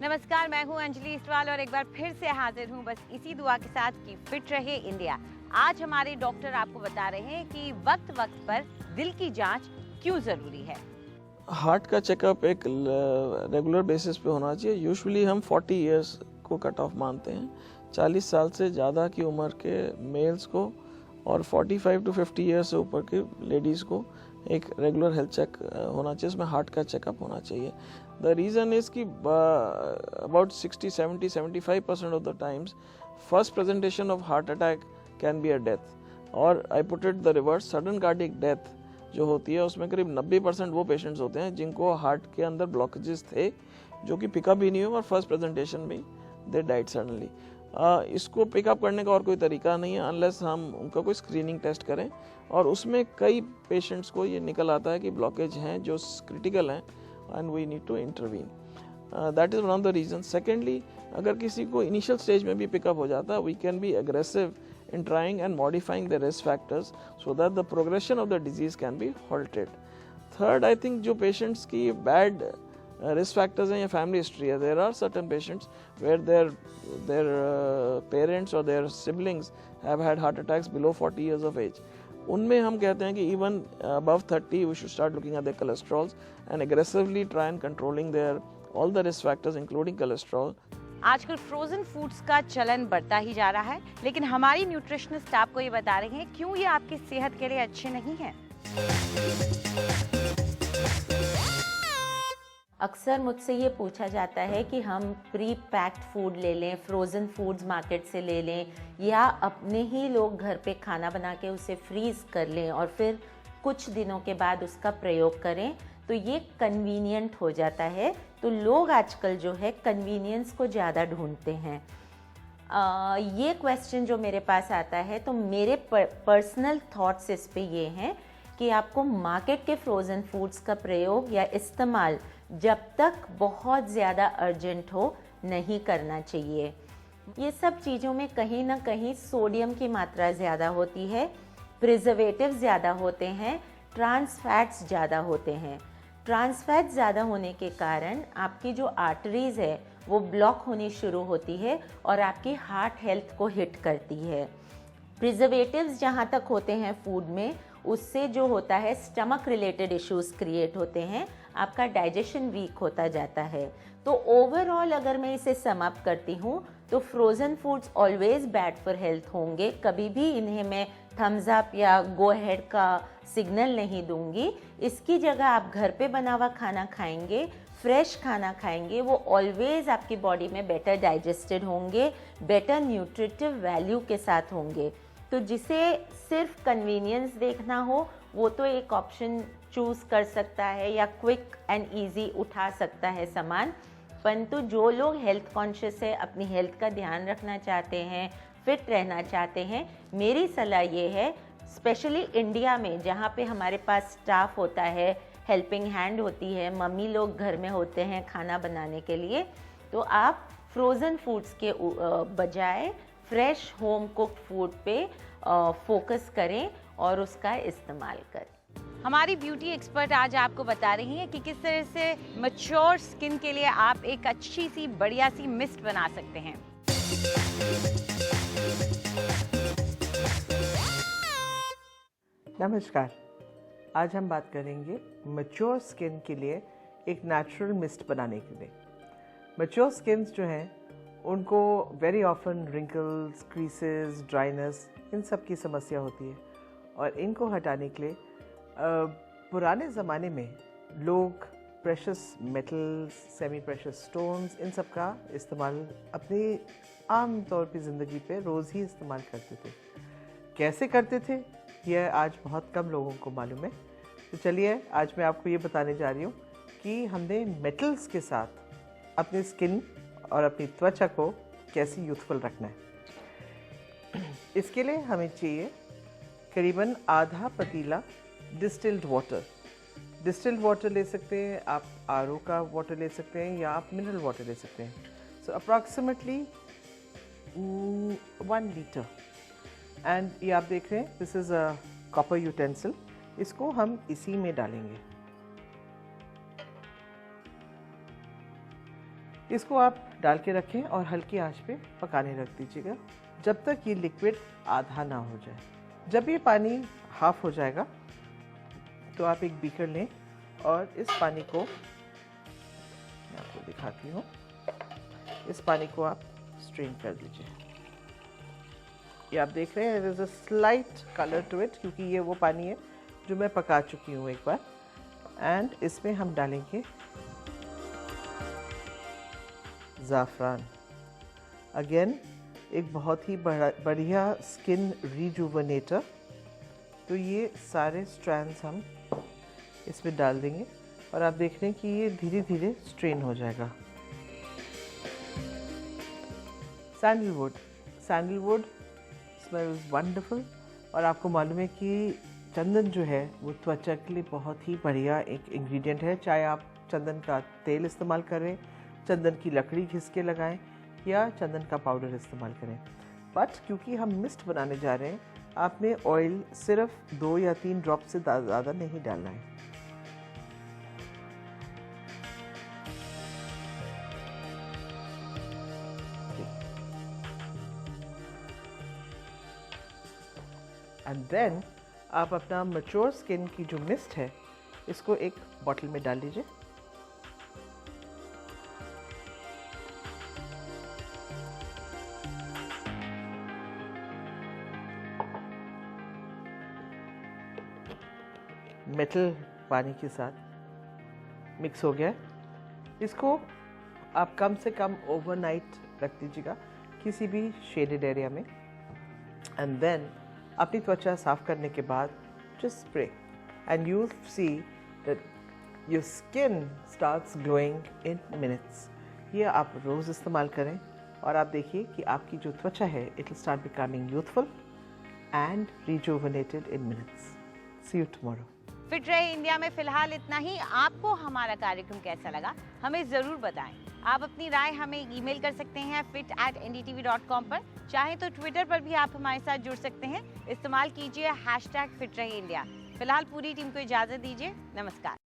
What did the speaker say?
नमस्कार, मैं हूं अंजलि इस्टवाल और एक बार फिर से हाजिर हूं बस इसी दुआ के साथ कि फिट रहे इंडिया। आज हमारे डॉक्टर आपको बता रहे हैं कि वक्त वक्त पर दिल की जांच क्यों जरूरी है। हार्ट का चेकअप एक रेगुलर बेसिस पे होना चाहिए। यूजुअली हम 40 इयर्स को कट ऑफ मानते हैं, 40 साल से ज़्यादा की उम्र के मेल्स को और 45 टू 50 इयर्स से ऊपर के लेडीज़ को एक रेगुलर हेल्थ चेक होना चाहिए, इसमें हार्ट का चेकअप होना चाहिए। द रीज़न इज़ कि about 60, 70, 75% of the times first presentation of heart attack can be a death, और I put it the reverse, sudden cardiac death जो होती है उसमें करीब 90% वो पेशेंट्स होते हैं जिनको हार्ट के अंदर ब्लॉकेजेस थे जो कि पिकअप ही नहीं हुए और फर्स्ट प्रेजेंटेशन में दे डाइड सडनली। इसको पिकअप करने का और कोई तरीका नहीं है अनलेस हम उनका कोई स्क्रीनिंग टेस्ट करें, और उसमें कई पेशेंट्स को ये निकल आता है कि ब्लॉकेज हैं जो क्रिटिकल हैं and we need to intervene. That is one of the reason. Secondly, अगर किसी को इनिशियल स्टेज में भी पिकअप हो जाता है, we can be aggressive in trying and modifying the risk factors so that the progression of the disease can be halted. Third, I think जो patients की bad risk factors हैं या family history है, there are certain patients where their parents or their siblings have had heart attacks below 40 years of age. उनमें हम कहते हैं कि even above 30 we should start looking at their cholesterols and aggressively try and controlling their all the risk factors including cholesterol. आजकल frozen foods का चलन बढ़ता ही जा रहा है, लेकिन हमारी न्यूट्रिशनिस्ट आपको ये बता रहे हैं क्यों ये आपकी सेहत के लिए अच्छे नहीं हैं। अक्सर मुझसे ये पूछा जाता है कि हम प्री पैक्ड फूड ले लें, फ्रोज़न फूड्स मार्केट से ले लें, या अपने ही लोग घर पे खाना बना के उसे फ्रीज़ कर लें और फिर कुछ दिनों के बाद उसका प्रयोग करें, तो ये कन्वीनियंट हो जाता है। तो लोग आजकल जो है कन्वीनियंस को ज़्यादा ढूंढते हैं। ये क्वेश्चन जो मेरे पास आता है, तो मेरे पर्सनल थॉट्स इस पे ये हैं कि आपको मार्केट के फ्रोज़न फूड्स का प्रयोग या इस्तेमाल जब तक बहुत ज़्यादा अर्जेंट हो नहीं करना चाहिए। ये सब चीज़ों में कहीं ना कहीं सोडियम की मात्रा ज़्यादा होती है, प्रिजर्वेटिव ज़्यादा होते हैं, ट्रांस फैट्स ज़्यादा होते हैं। ट्रांस फैट ज़्यादा होने के कारण आपकी जो आर्टरीज़ है वो ब्लॉक होनी शुरू होती है और आपकी हार्ट हेल्थ को हिट करती है। प्रिजर्वेटिव्स जहाँ तक होते हैं फूड में, उससे जो होता है स्टमक रिलेटेड इश्यूज क्रिएट होते हैं, आपका डाइजेशन वीक होता जाता है। तो ओवरऑल अगर मैं इसे सम अप करती हूँ तो frozen foods always bad for health होंगे, कभी भी इन्हें मैं थम्स अप या गो अहेड का सिग्नल नहीं दूंगी। इसकी जगह आप घर पे बना हुआ खाना खाएंगे, फ्रेश खाना खाएंगे, वो ऑलवेज आपकी बॉडी में बेटर डाइजेस्टेड होंगे, बेटर न्यूट्रिटिव वैल्यू के साथ होंगे। तो जिसे सिर्फ कन्वीनियंस देखना हो वो तो एक ऑप्शन चूज़ कर सकता है या क्विक एंड इजी उठा सकता है सामान, परंतु जो लोग हेल्थ कॉन्शियस है, अपनी हेल्थ का ध्यान रखना चाहते हैं, फिट रहना चाहते हैं, मेरी सलाह ये है, स्पेशली इंडिया में जहाँ पे हमारे पास स्टाफ होता है, हेल्पिंग हैंड होती है, मम्मी लोग घर में होते हैं खाना बनाने के लिए, तो आप फ्रोज़न फूड्स के बजाय फ्रेश होम कुक्ड फूड पे फोकस करें और उसका इस्तेमाल करें। हमारी ब्यूटी एक्सपर्ट आज आपको बता रही हैं कि किस तरह से मैच्योर स्किन के लिए आप एक अच्छी सी बढ़िया सी मिस्ट बना सकते हैं। नमस्कार, आज हम बात करेंगे मैच्योर स्किन के लिए एक नेचुरल मिस्ट बनाने के लिए। मैच्योर स्किन्स जो हैं उनको very often wrinkles, creases, dryness, इन सब की समस्या होती है, और इनको हटाने के लिए पुराने ज़माने में लोग precious metals, semi precious stones, इन सब का इस्तेमाल अपनी आम तौर पे ज़िंदगी पे रोज़ ही इस्तेमाल करते थे। कैसे करते थे यह आज बहुत कम लोगों को मालूम है। तो चलिए आज मैं आपको ये बताने जा रही हूँ कि हमने मेटल्स के साथ अपनी स्किन और अपनी त्वचा को कैसे यूथफुल रखना है। इसके लिए हमें चाहिए करीबन आधा पतीला डिस्टिल्ड वाटर। डिस्टिल्ड वाटर ले सकते हैं आप, आरओ का वाटर ले सकते हैं, या आप मिनरल वाटर ले सकते हैं। सो अप्रॉक्सीमेटली 1 लीटर। एंड ये आप देख रहे हैं, this is a copper utensil. इसको हम इसी में डालेंगे। इसको आप डाल के रखें और हल्की आंच पे पकाने रख दीजिएगा जब तक ये लिक्विड आधा ना हो जाए। जब ये पानी हाफ हो जाएगा तो आप एक बीकर लें और इस पानी को मैं आपको दिखाती हूँ, इस पानी को आप स्ट्रेन कर दीजिए। ये आप देख रहे हैं there is a slight colour to it, क्योंकि ये वो पानी है जो मैं पका चुकी हूँ एक बार। एंड इसमें हम डालेंगे ज़ाफ़रान, अगेन एक बहुत ही बढ़िया स्किन रिजुवनेटर। तो ये सारे स्ट्रैंड्स हम इसमें डाल देंगे और आप देख रहे हैं कि ये धीरे धीरे स्ट्रेन हो जाएगा। Sandalwood smells wonderful. और आपको मालूम है कि चंदन जो है वो त्वचा के लिए बहुत ही बढ़िया एक इंग्रेडिएंट है। चाहे आप चंदन का तेल इस्तेमाल करें, चंदन की लकड़ी घिस के लगाएं या चंदन का पाउडर इस्तेमाल करें। बट क्योंकि हम मिस्ट बनाने जा रहे हैं, आपने ऑयल सिर्फ 2 या 3 ड्रॉप से ज़्यादा नहीं डालना है। एंड देन आप अपना मैच्योर स्किन की जो मिस्ट है इसको एक बॉटल में डाल लीजिए। मेटल पानी के साथ मिक्स हो गया है। इसको आप कम से कम ओवरनाइट रख दीजिएगा किसी भी शेडेड एरिया में। एंड देन अपनी त्वचा साफ करने के बाद just spray and you'll see that your skin starts glowing in minutes। ये आप रोज़ इस्तेमाल करें और आप देखिए कि आपकी जो त्वचा है it will start becoming youthful and rejuvenated in minutes। See you tomorrow। Fit रहे इंडिया में फिलहाल इतना ही। आपको हमारा कार्यक्रम कैसा लगा हमें ज़रूर बताएं। आप अपनी राय हमें ईमेल कर सकते हैं fit@ndtv.com पर। चाहें तो ट्विटर पर भी आप हमारे साथ जुड़ सकते हैं। इस्तेमाल कीजिए #फिट रहे इंडिया। फिलहाल पूरी टीम को इजाज़त दीजिए। नमस्कार।